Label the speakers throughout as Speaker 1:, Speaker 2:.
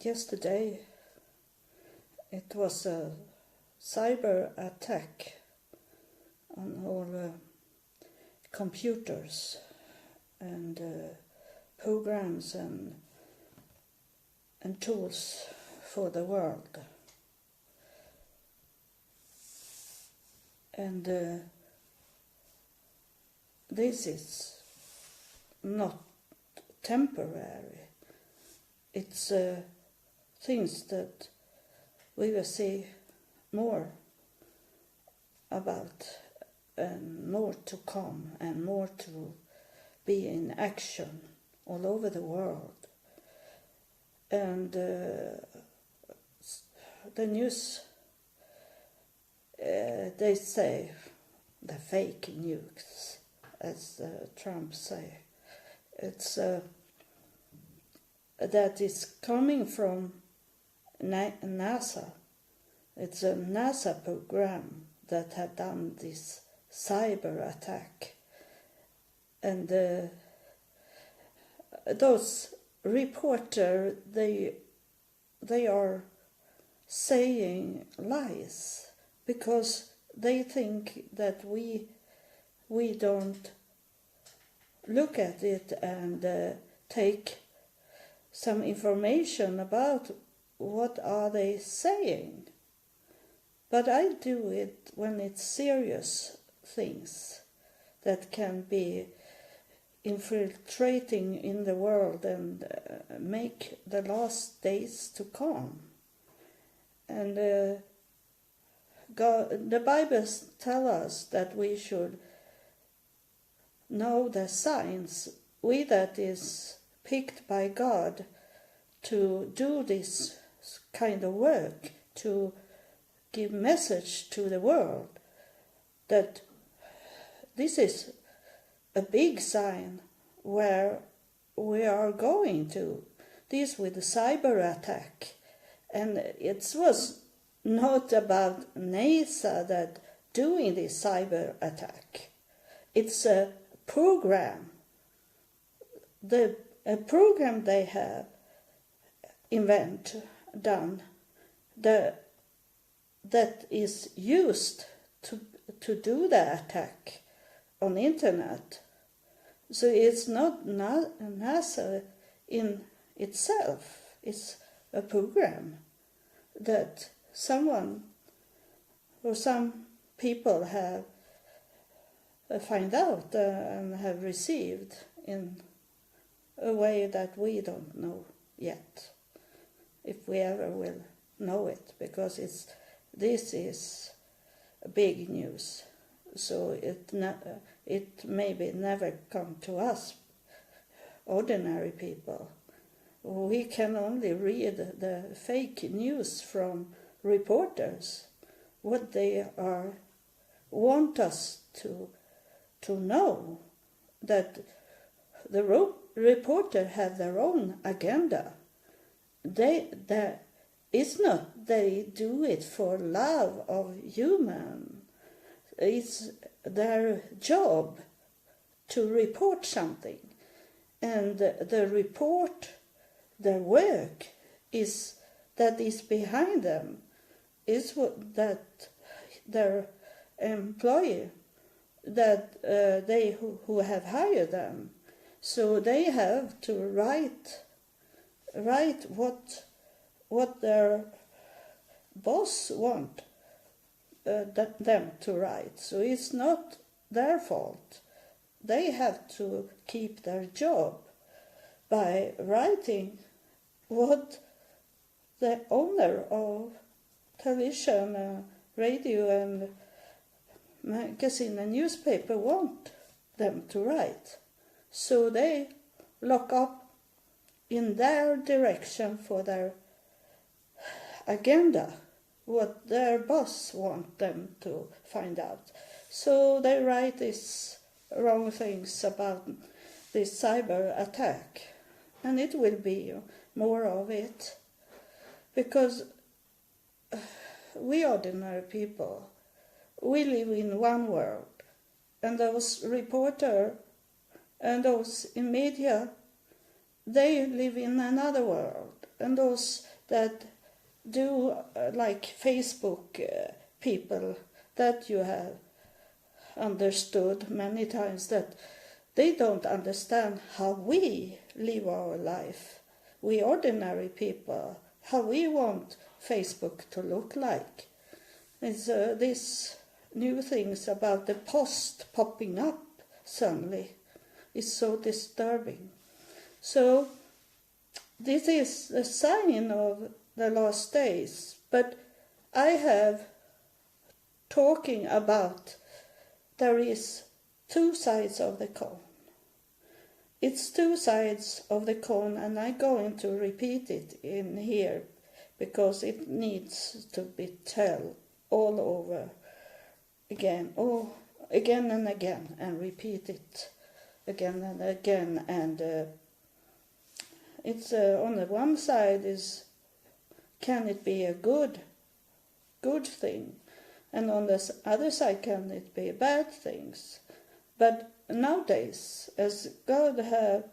Speaker 1: Yesterday it was a cyber attack on all computers and programs and tools for the world. And this is not temporary. It's things that we will see more about and more to come and more to be in action all over the world. And the news, they say, the fake news, as Trump say, it's that is coming from NASA. It's a NASA program that had done this cyber attack. And those reporters, they are saying lies because they think that we don't look at it and take some information about what are they saying. But I do it when it's serious things that can be infiltrating in the world and make the last days to come. And the Bible tells us that we should know the signs. We that is picked by God to do this kind of work, to give message to the world, that this is a big sign where we are going to. This with the cyber attack. And it was not about NASA that doing this cyber attack. It's a program. A program they have done that is used to do the attack on the internet. So it's not NASA in itself. It's a program that someone or some people have find out and have received in a way that we don't know yet, if we ever will know it, because this is big news. So it maybe never come to us, ordinary people. We can only read the fake news from reporters, what they want us to know, that the reporter have their own agenda. It's not they do it for love of human. It's their job to report something, and the report, their work is that is behind them is that their employer, that they who have hired them, so they have to write what their boss want them to write. So it's not their fault. They have to keep their job by writing what the owner of television, radio and magazine and newspaper want them to write. So they lock up in their direction for their agenda, what their boss want them to find out. So they write these wrong things about this cyber attack, and it will be more of it, because we ordinary people, we live in one world, and those reporters and those in media, they live in another world. And those that do like Facebook people that you have understood many times, that they don't understand how we live our life, we ordinary people, how we want Facebook to look like. It's these new things about the post popping up suddenly is so disturbing. So this is a sign of the last days, but I have talking about there is two sides of the coin. It's two sides of the coin, and I'm going to repeat it in here because it needs to be told all over again and again, and repeat it again and again. And it's on the one side is, can it be a good thing, and on the other side, can it be bad things? But nowadays, as God have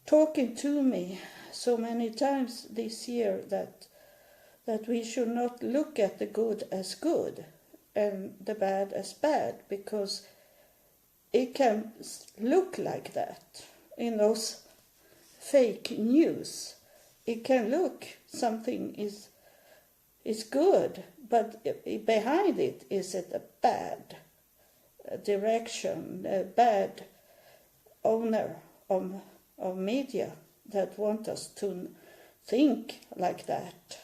Speaker 1: talking to me so many times this year, that we should not look at the good as good and the bad as bad, because it can look like that in those fake news. It can look something is good, but behind it is it a bad direction, a bad owner of media that want us to think like that.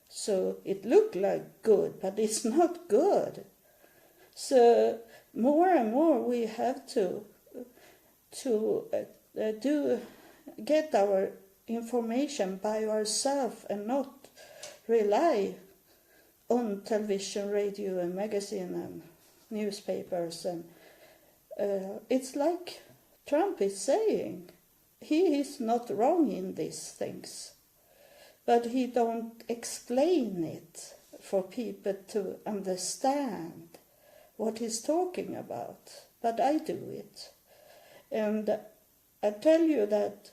Speaker 1: So it looked like good, but it's not good. So more and more we have to get our information by ourselves and not rely on television, radio, and magazine and newspapers. And it's like Trump is saying, he is not wrong in these things, but he don't explain it for people to understand what he's talking about. But I do it. And I tell you that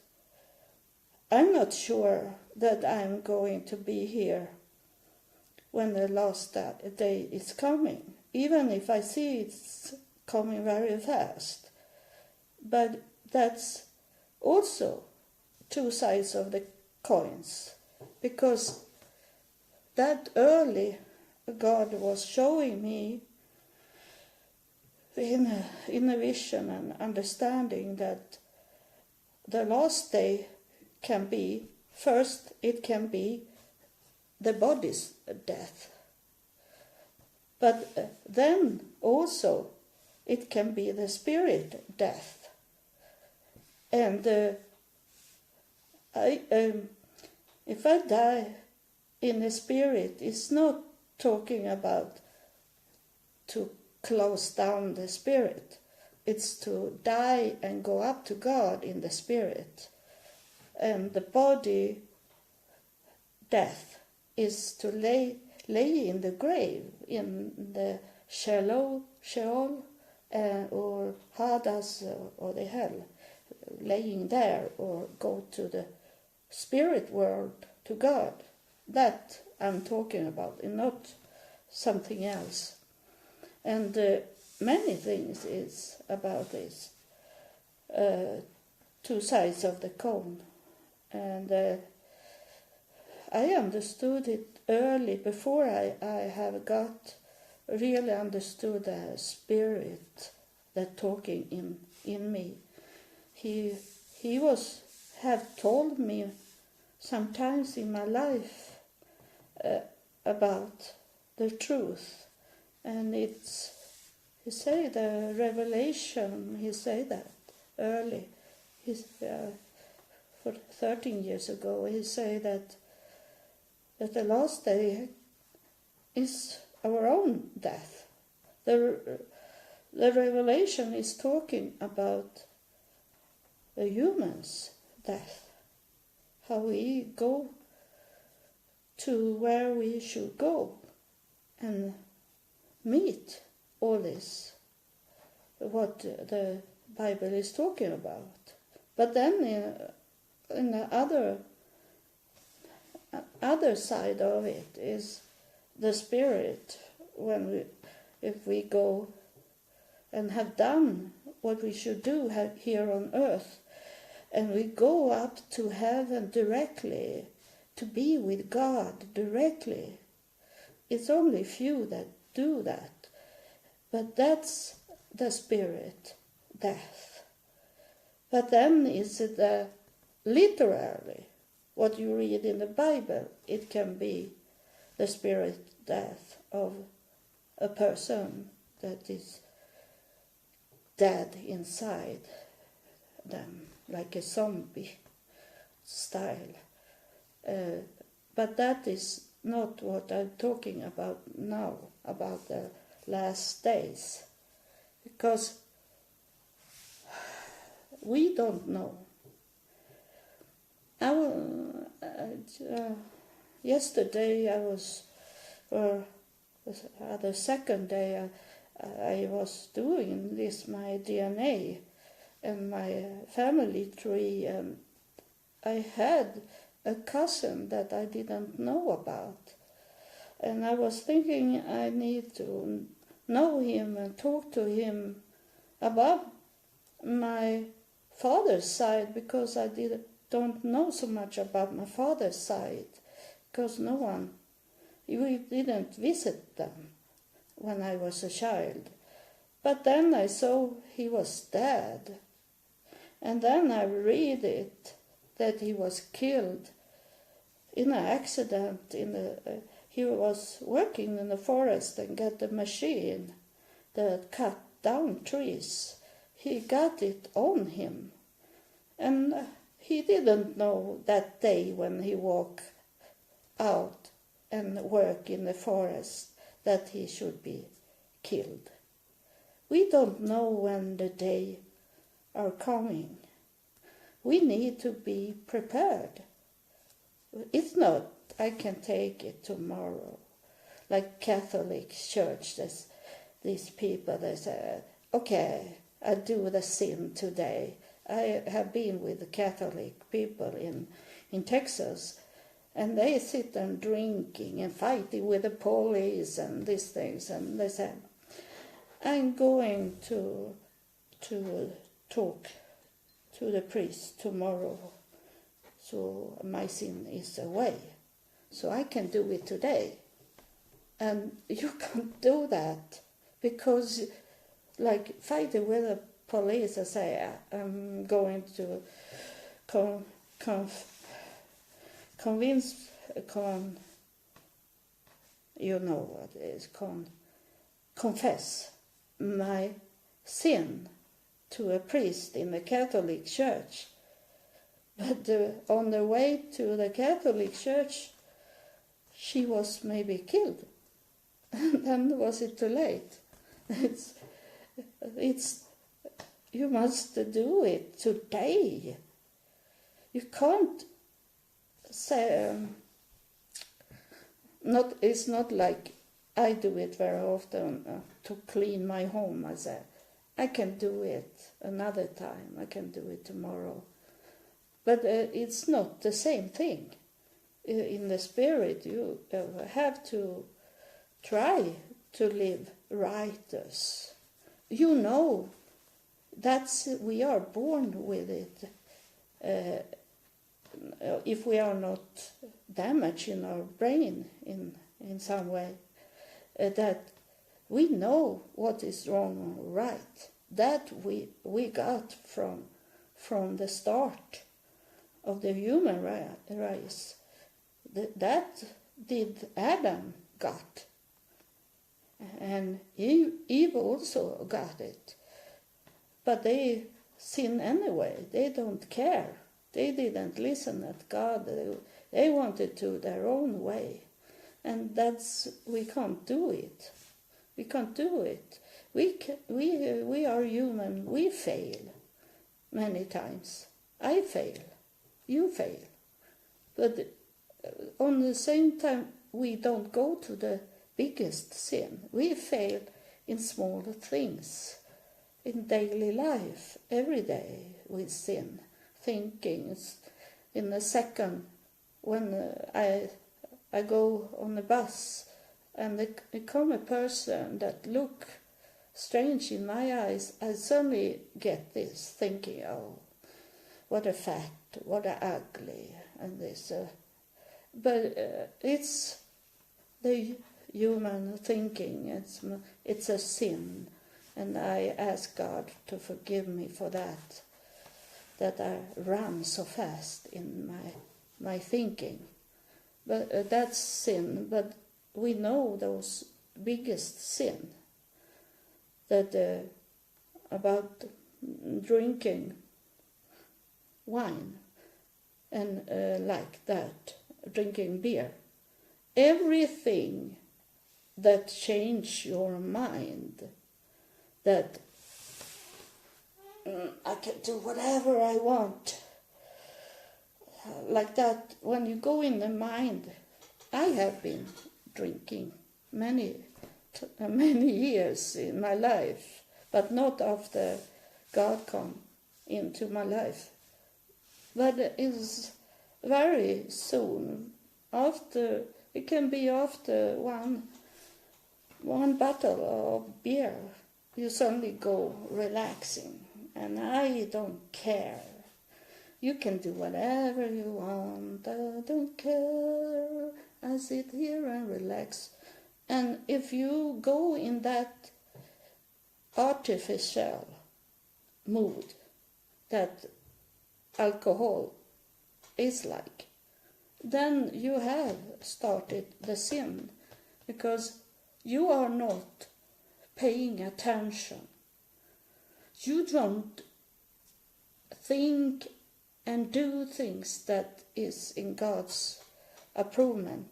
Speaker 1: I'm not sure that I'm going to be here when the last day is coming, even if I see it's coming very fast. But that's also two sides of the coins, because that early God was showing me in a vision and understanding that the last day can be, first it can be the body's death, but then also it can be the spirit death. And if I die in the spirit, it's not talking about to close down the spirit. It's to die and go up to God in the spirit. And the body death is to lay in the grave, in the Sheol or Hades or the hell, laying there, or go to the spirit world, to God. That I'm talking about, and not something else. And many things is about this, two sides of the coin. And I understood it early, before I have got really understood the spirit that talking in me. He have told me sometimes in my life about the truth, and he say the revelation. He say that early. For 13 years ago, he say that the last day is our own death. The revelation is talking about the human's death, how we go to where we should go and meet all this, what the Bible is talking about. But then in the other side of it is the spirit. If we go and have done what we should do here on earth, and we go up to heaven directly to be with God directly. It's only few that do that, but that's the spirit death. But then is it literally what you read in the Bible? It can be the spirit death of a person that is dead inside them, like a zombie style. But that is not what I'm talking about now, about the last days. Because we don't know. Yesterday the second day I was doing this, my DNA and my family tree, and I had a cousin that I didn't know about. And I was thinking I need to know him and talk to him about my father's side, because I don't know so much about my father's side, because we didn't visit them when I was a child. But then I saw he was dead. And then I read it, that he was killed in an accident. He was working in the forest and got a machine that cut down trees. He got it on him. And he didn't know that day when he walked out and worked in the forest that he should be killed. We don't know when the day are coming. We need to be prepared. It's not, I can take it tomorrow. Like Catholic Church, these people, they say, okay, I do the sin today. I have been with the Catholic people in Texas, and they sit and drinking and fighting with the police and these things, and they say, I'm going to talk to the priest tomorrow, so my sin is away. So I can do it today. And you can't do that, because like fighting with the police, I say, I'm going to confess my sin to a priest in the Catholic Church. But on the way to the Catholic Church, she was maybe killed. And then was it too late? You must do it today. You can't say, it's not like I do it very often to clean my home. I say, I can do it another time, I can do it tomorrow. But it's not the same thing. In the spirit, you have to try to live righteous. You know, we are born with it. If we are not damaged in our brain in some way, that we know what is wrong or right. That we got from the start of the human race. That did Adam got. And Eve also got it. But they sin anyway. They don't care. They didn't listen at God. They wanted to their own way. And we can't do it. We can't do it. We are human. We fail many times. I fail. You fail. But on the same time, we don't go to the biggest sin. We fail in small things. In daily life, every day we sin. Thinking, in a second when I go on a bus and there come a person that look strange in my eyes, I suddenly get this thinking, oh, what a fat, what a ugly, and this. But it's the human thinking. It's a sin, and I ask God to forgive me for that I run so fast in my thinking. But that's sin. But we know those biggest sin that about drinking wine and like that, drinking beer. Everything that change your mind, that I can do whatever I want, like that, when you go in the mind. I have been drinking many years in my life, but not after God come into my life. But it's very soon after. It can be after one bottle of beer, you suddenly go relaxing, and I don't care. You can do whatever you want. I don't care. I sit here and relax. And if you go in that artificial mood that alcohol is like, then you have started the sin, because you are not paying attention. You don't think and do things that is in God's approval.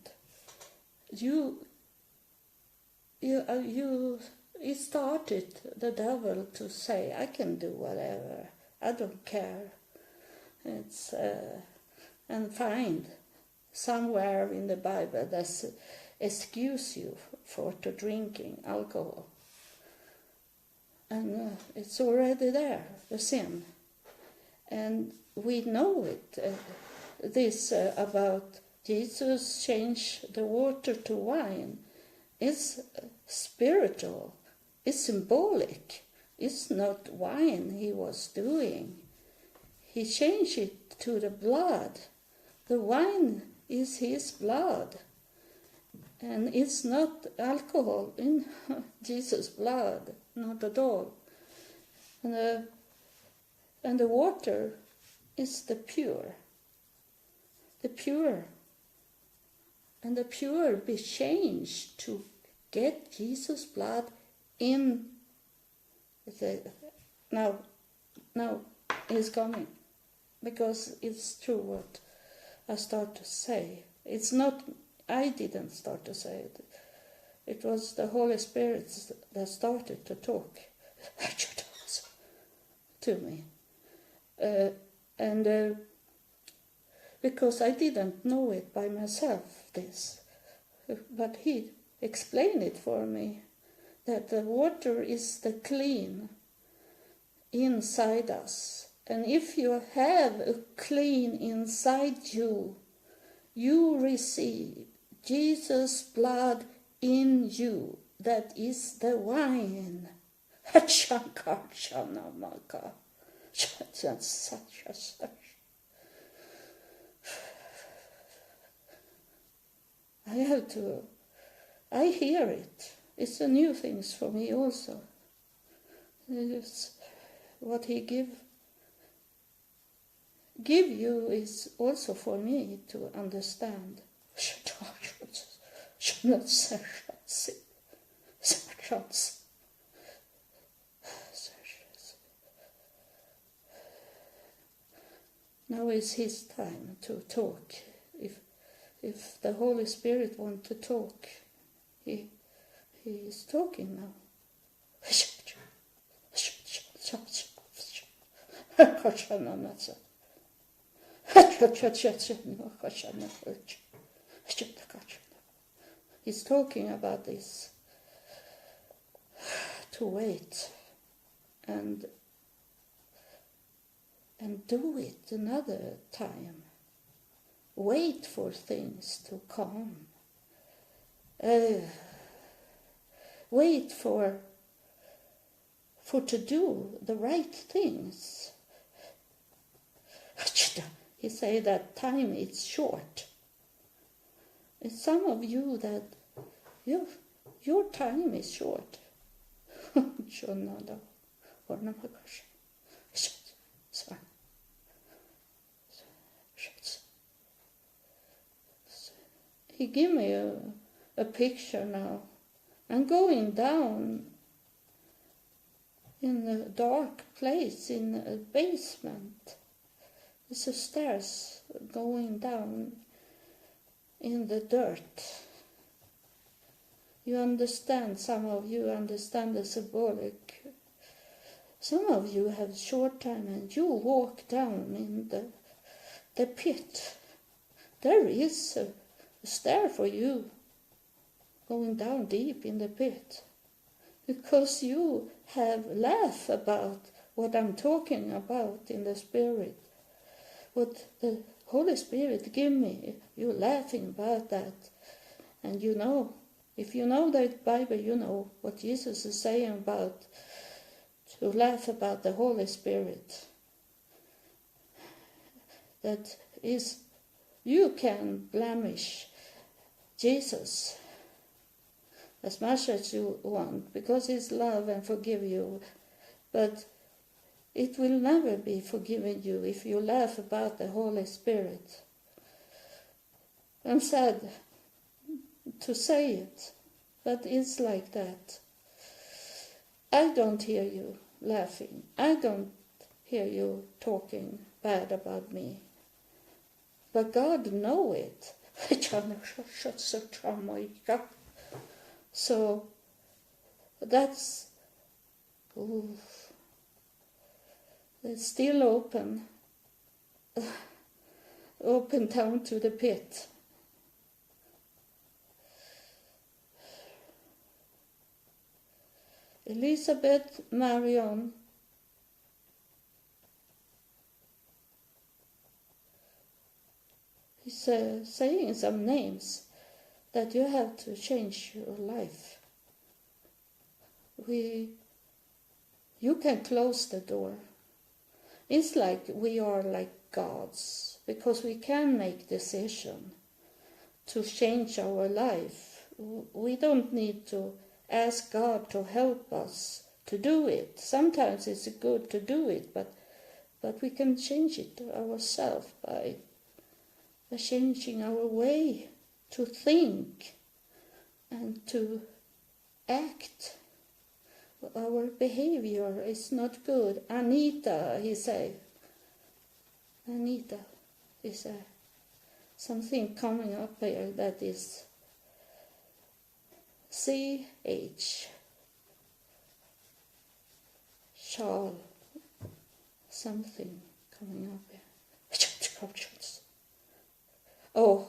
Speaker 1: It started the devil to say, I can do whatever, I don't care. It's and find somewhere in the Bible that's excuse you for to drinking alcohol. And it's already there, the sin. And we know it, this about Jesus changed the water to wine. It's spiritual, it's symbolic. It's not wine he was doing. He changed it to the blood. The wine is his blood. And it's not alcohol in Jesus' blood, not at all. And the water is the pure. The pure. And the pure be changed to get Jesus' blood in the... Now it's coming. Because it's true what I start to say. It's not... I didn't start to say it. It was the Holy Spirit that started to talk to me. And because I didn't know it by myself, this. But he explained it for me, that the water is the clean inside us. And if you have a clean inside you, you receive Jesus' blood in you. That is the wine. I hear it. It's a new thing for me also. It's what he give you is also for me to understand. Now is his time to talk. If the Holy Spirit wants to talk, he is talking now. He's talking about this, to wait and do it another time. wait for things to come. Wait for to do the right things. He say that time is short. It's some of you that your time is short. He gave me a picture now. I'm going down in a dark place in a basement. There's a stairs going down in the dirt. You understand, some of you understand the symbolic. Some of you have short time and you walk down in the pit. There is a stair for you going down deep in the pit. Because you have laughed about what I'm talking about in the Spirit. What the Holy Spirit give me, you're laughing about that. And you know, if you know the Bible, you know what Jesus is saying about to laugh about the Holy Spirit. That is, you can blemish Jesus as much as you want, because He's love and forgive you. But it will never be forgiven you if you laugh about the Holy Spirit. I'm sad to say it, but it's like that. I don't hear you laughing. I don't hear you talking bad about me. But God knows it. So that's it's still open down to the pit. Elizabeth Marion. He's saying some names that you have to change your life. You can close the door. It's like we are like gods, because we can make decision to change our life. We don't need to ask God to help us to do it. Sometimes it's good to do it, but we can change it ourselves by changing our way to think and to act. Our behavior is not good. Anita, he said. Anita is something coming up here that is CH. Charles. Something coming up here. Oh,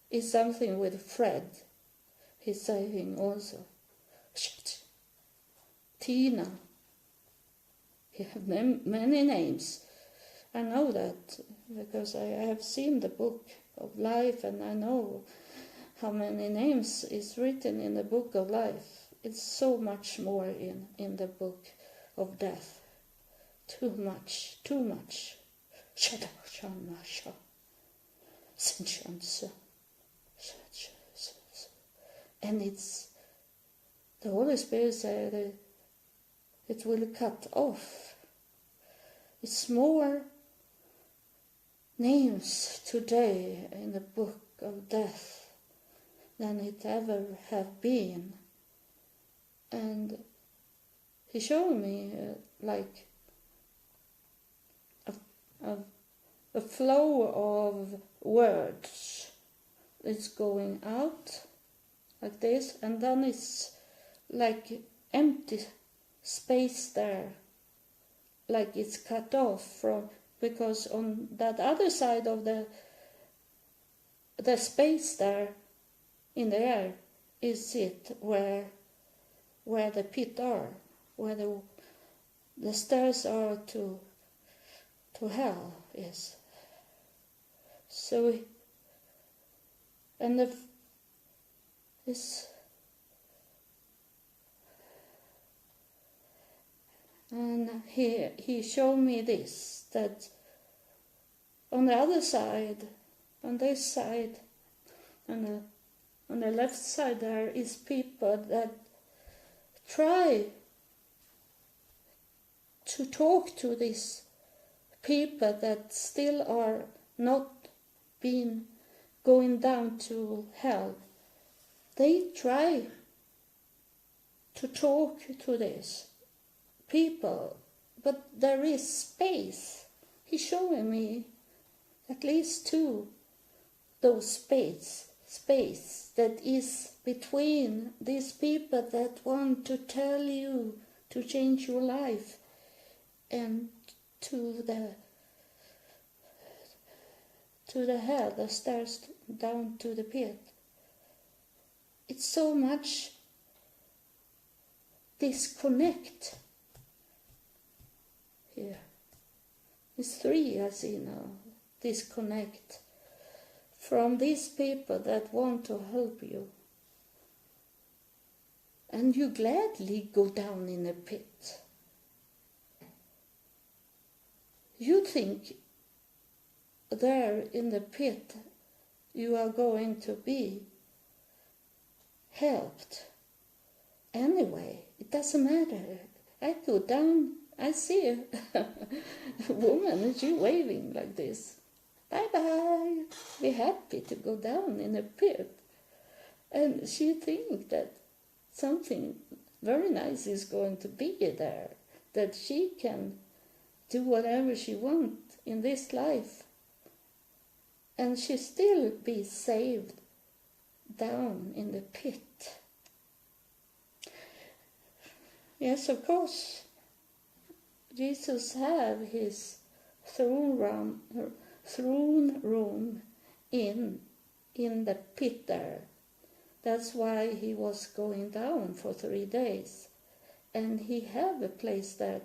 Speaker 1: it's something with Fred. He's saying also. Tina. He have many names. I know that because I have seen the book of life, and I know how many names is written in the book of life. It's so much more in the book of death. Too much. And it's the Holy Spirit said that it will cut off. It's more names today in the book of death than it ever have been. And he showed me like a flow of words. It's going out like this, and then it's like empty space there, like it's cut off from, because on that other side of the space there in the air is it where the pit are, where the stairs are to hell is. So And this, and he showed me this, that on the other side, on this side, on the left side there is people that try to talk to these people that still are not been going down to hell. They try to talk to these people, but there is space. He's showing me at least two, those space that is between these people that want to tell you to change your life and to the hell that stairs down to the pit. It's so much disconnect here. It's three, I see now, disconnect from these people that want to help you. And you gladly go down in a pit. You think there in the pit you are going to be helped. Anyway, it doesn't matter. I go down, I see a woman and she waving like this. Bye-bye. Be happy to go down in a pit. And she thinks that something very nice is going to be there, that she can do whatever she wants in this life. And she still be saved down in the pit. Yes, of course, Jesus have his throne room in the pit there. That's why he was going down for 3 days. And he have a place there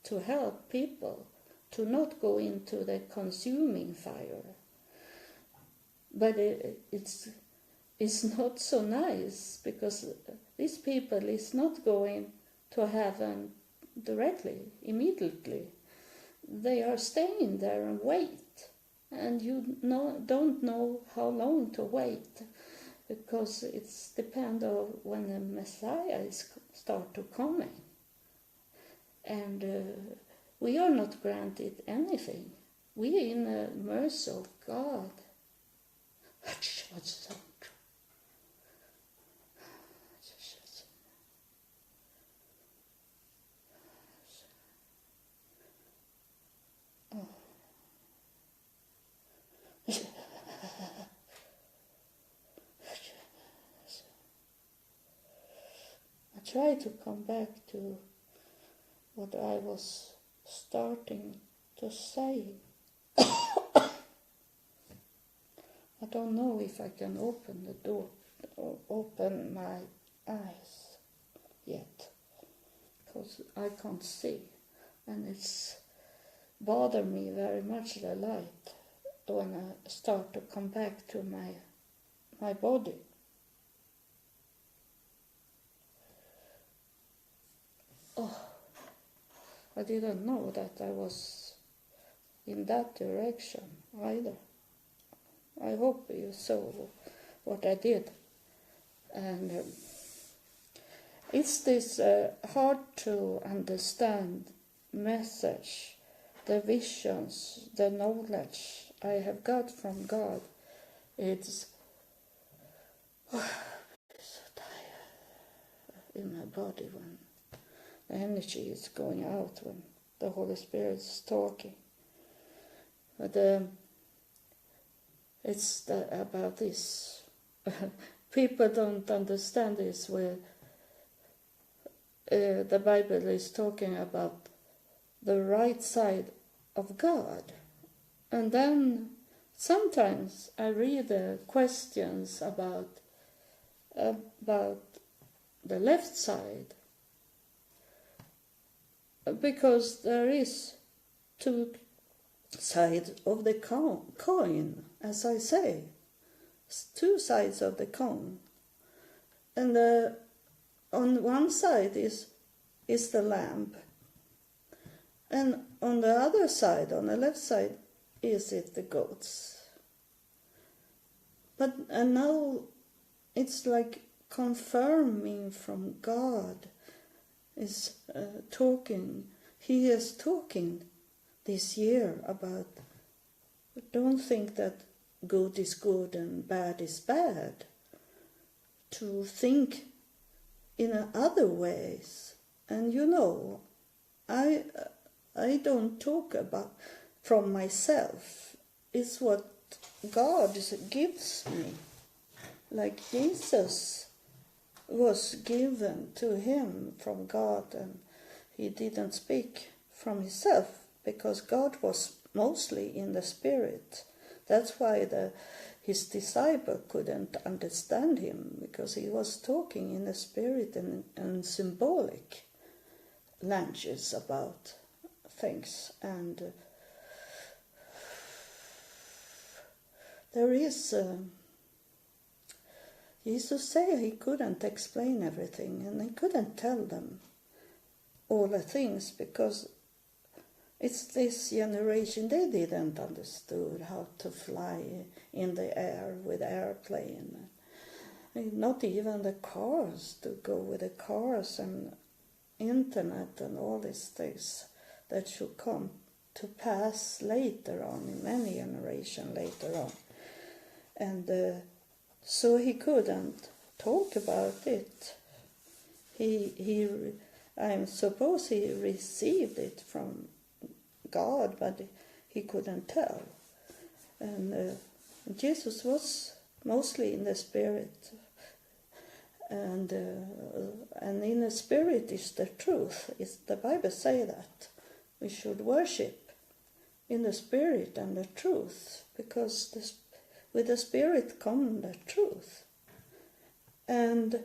Speaker 1: to help people to not go into the consuming fire. But it's not so nice, because these people is not going to heaven directly, immediately. They are staying there and wait. And you don't know how long to wait, because it's depend on when the Messiah start to coming. And we are not granted anything. We are in the mercy of God. I try to come back to what I was starting to say. I don't know if I can open the door or open my eyes yet, because I can't see, and it's bothered me very much, the light, when I start to come back to my body. Oh, I didn't know that I was in that direction either. I hope you saw what I did. And it's this hard to understand message, the visions, the knowledge I have got from God. It's so tired in my body when the energy is going out, when the Holy Spirit is talking. But it's about this. People don't understand this, where the Bible is talking about the right side of God. And then sometimes I read the questions about the left side, because there is two sides of the coin, as I say. two sides of the cone. And on one side is the lamb. And on the other side, on the left side, is it the goats. And now it's like confirming from God is talking. He is talking this year about, don't think that good is good and bad is bad. To think in other ways. And I don't talk about from myself. It's what God gives me. Like Jesus was given to him from God, and he didn't speak from himself because God was mostly in the Spirit. That's why his disciple couldn't understand him, because he was talking in the Spirit and symbolic languages about things. And there is Jesus said he couldn't explain everything, and he couldn't tell them all the things, because it's this generation, they didn't understood how to fly in the air with airplane. Not even the cars, to go with the cars and internet and all these things that should come to pass later on, in many generations later on. And so he couldn't talk about it. I suppose he received it from God, but he couldn't tell. And Jesus was mostly in the Spirit, and in the Spirit is the truth. The Bible say that we should worship in the Spirit and the truth, because with the Spirit comes the truth, and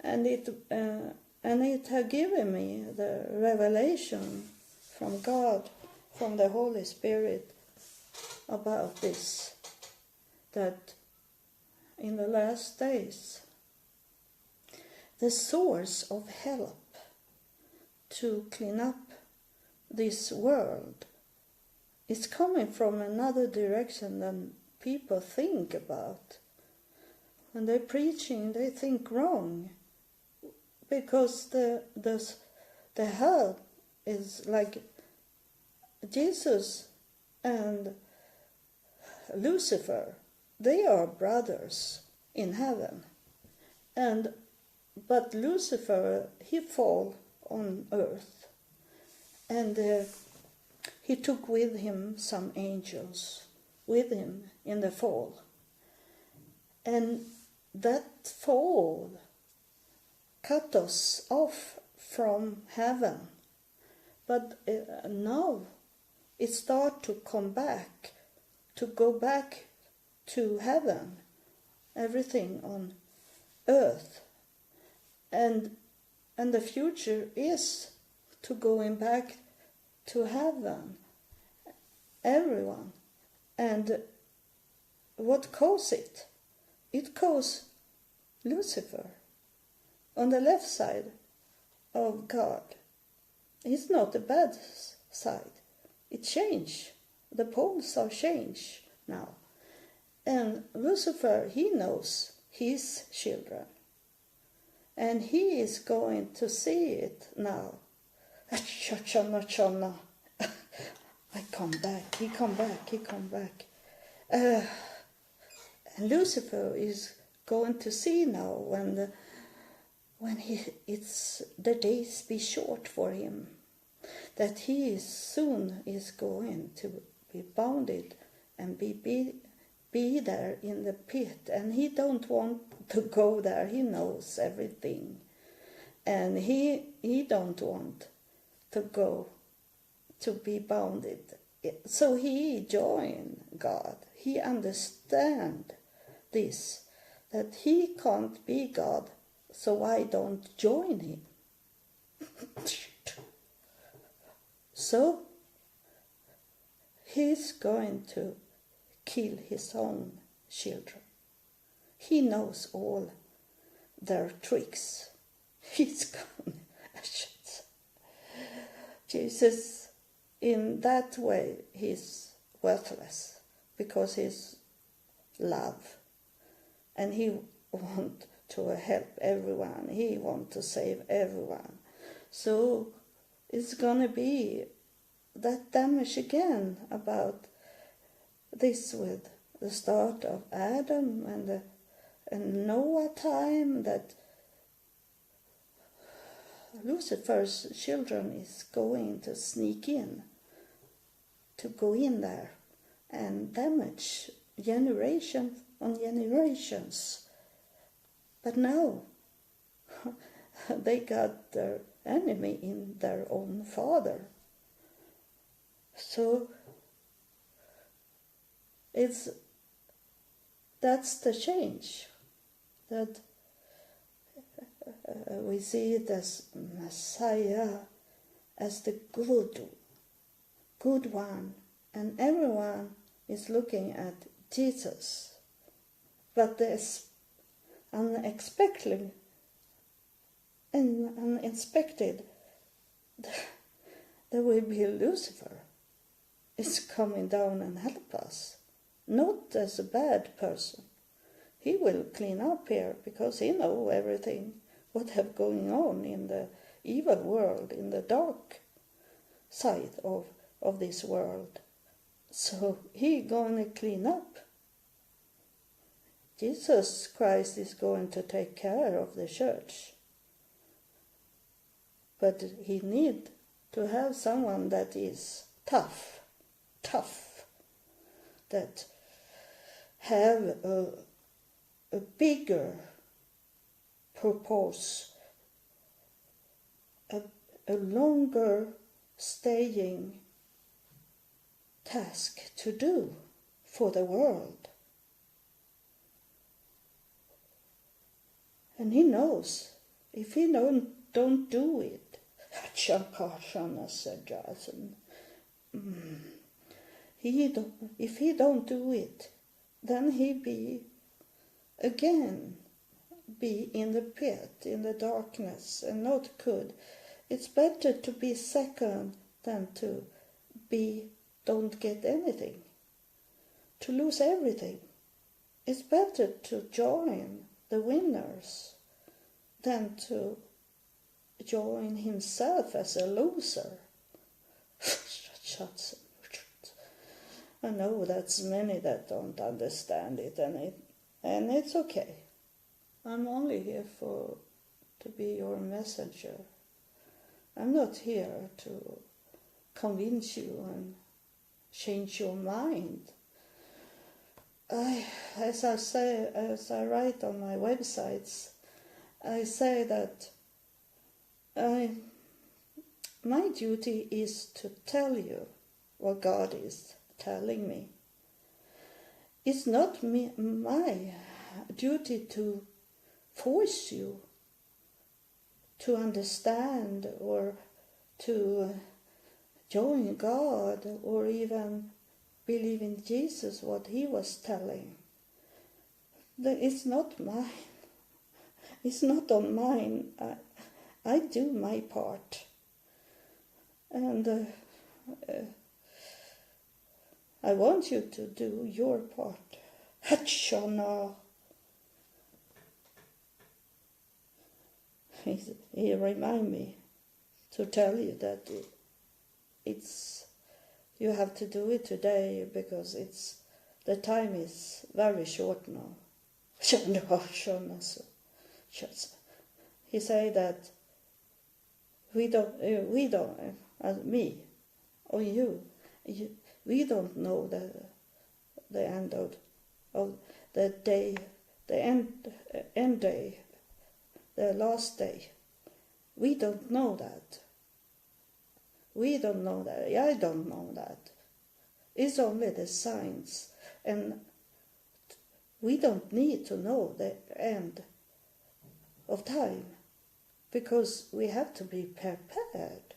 Speaker 1: it had given me the revelation from God, from the Holy Spirit, about this, that in the last days, the source of help to clean up this world is coming from another direction than people think about. When they're preaching, they think wrong, because the help is like Jesus and Lucifer. They are brothers in heaven, but Lucifer, he fall on earth, and he took with him some angels with him in the fall, and that fall cut us off from heaven. But now it starts to come back, to go back to heaven, everything on earth. And the future is to going back to heaven, everyone. And what caused it? It caused Lucifer on the left side of God. It's not the bad side. It changed. The poles are changed now. And Lucifer, he knows his children. And he is going to see it now. I come back, he come back. And Lucifer is going to see now when it's the days be short for him, that he soon is going to be bounded and be there in the pit, and he don't want to go there. He knows everything, and he don't want to go to be bounded. So he join God. He understand this, that he can't be God, so I don't join him. So he's going to kill his own children. He knows all their tricks. He's gone. Jesus, in that way, he's worthless because he's love. And he wants to help everyone. He wants to save everyone. So it's going to be that damage again about this with the start of Adam and Noah time, that Lucifer's children is going to sneak in, to go in there and damage generation on generations. But now they got their enemy in their own father. So that's the change, that we see it as Messiah, as the good one, and everyone is looking at Jesus. But the unexpected, there will be Lucifer is coming down and help us, not as a bad person. He will clean up here because he knows everything what have going on in the evil world, in the dark side of this world. So he going to clean up. Jesus Christ is going to take care of the church. But he need to have someone that is tough, that have a bigger purpose, a longer staying task to do for the world. And he knows if he don't do it, if he don't do it, then he be in the pit, in the darkness, and not good. It's better to be second than to don't get anything, to lose everything. It's better to join the winners than to join himself as a loser. I know that's many that don't understand it, and it's okay. I'm only here to be your messenger. I'm not here to convince you and change your mind. As I write on my websites, I say that my duty is to tell you what God is telling me. It's not my duty to force you to understand or to join God or even believe in Jesus, what he was telling. It's not mine. It's not on mine. I do my part. And I want you to do your part. Hatshana. He remind me to tell you that you have to do it today because the time is very short now. He said that we don't, me or you, we don't know the end of the day, the end day, the last day. We don't know that. We don't know that. I don't know that. It's only the signs. And we don't need to know the end of time because we have to be prepared.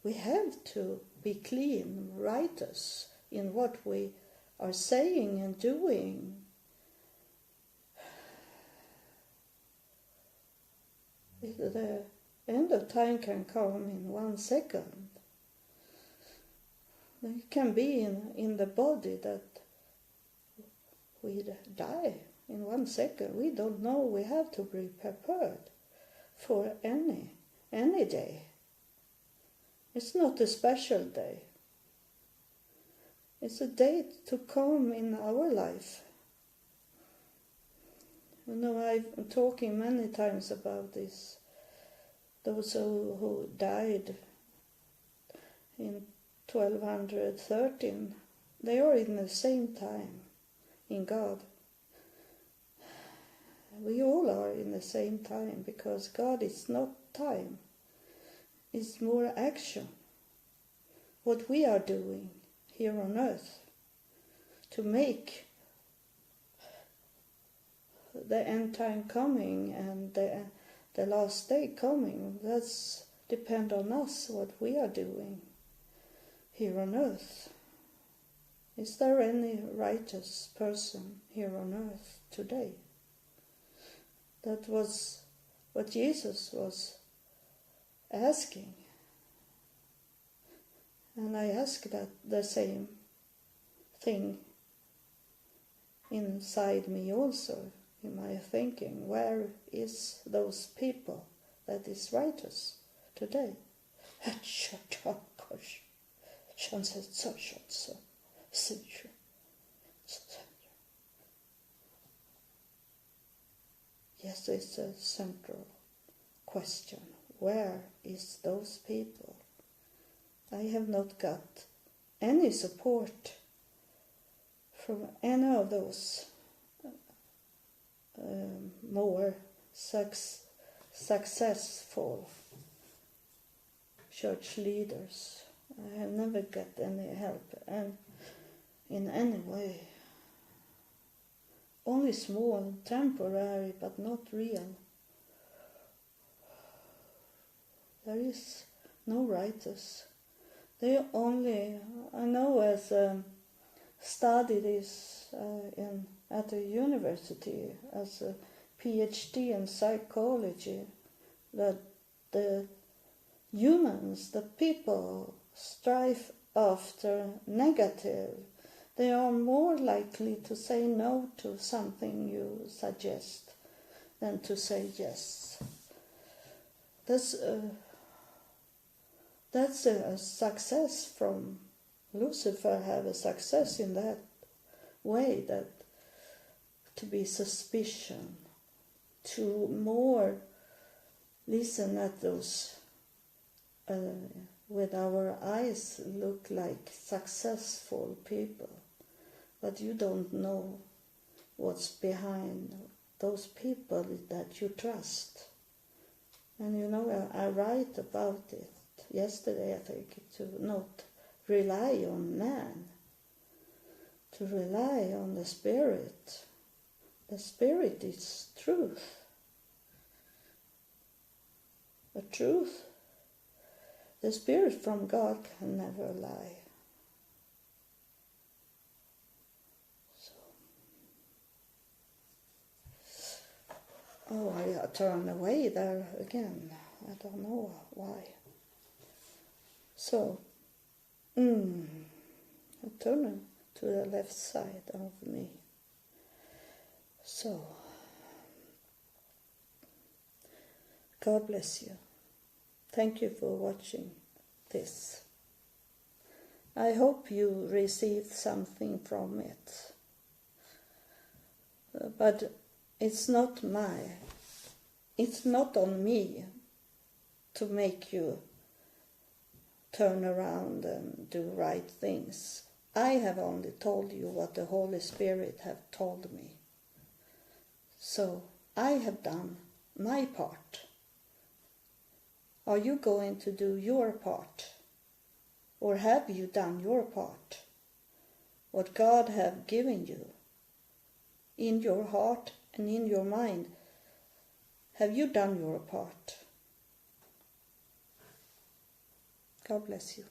Speaker 1: We have to be clean, righteous in what we are saying and doing. The end of time can come in 1 second. It can be in the body that we die in 1 second. We don't know. We have to be prepared for any day. It's not a special day. It's a day to come in our life. You know, I've talking many times about this. Those who died in 1213, they are in the same time in God. We all are in the same time, because God is not time. It's more action. What we are doing here on earth to make the end time coming and the last day coming, that's depend on us, what we are doing here on earth. Is there any righteous person here on earth today? That was what Jesus was asking. And I ask that the same thing inside me also, in my thinking. Where is those people that is righteous today? Yes, it's a central question. Where is those people? I have not got any support from any of those more successful church leaders. I have never got any help, and in any way. Only small, temporary, but not real. There is no writers. They only, I know, as studied this at a university as a PhD in psychology, that the humans, the people, strive after negative. They are more likely to say no to something you suggest than to say yes. That's a success from Lucifer. Have a success in that way, that to be suspicion, to more listen at those with our eyes look like successful people, but you don't know what's behind those people that you trust. And you know, I write about it yesterday, I think, to not rely on man, to rely on the Spirit. The Spirit is truth. The truth. The Spirit from God can never lie. Oh, I turn away there again. I don't know why. So, I turn to the left side of me. So, God bless you. Thank you for watching this. I hope you received something from it. But it's not on me to make you turn around and do right things. I have only told you what the Holy Spirit have told me. So I have done my part. Are you going to do your part? Or have you done your part? What God have given you in your heart and in your mind, have you done your part? God bless you.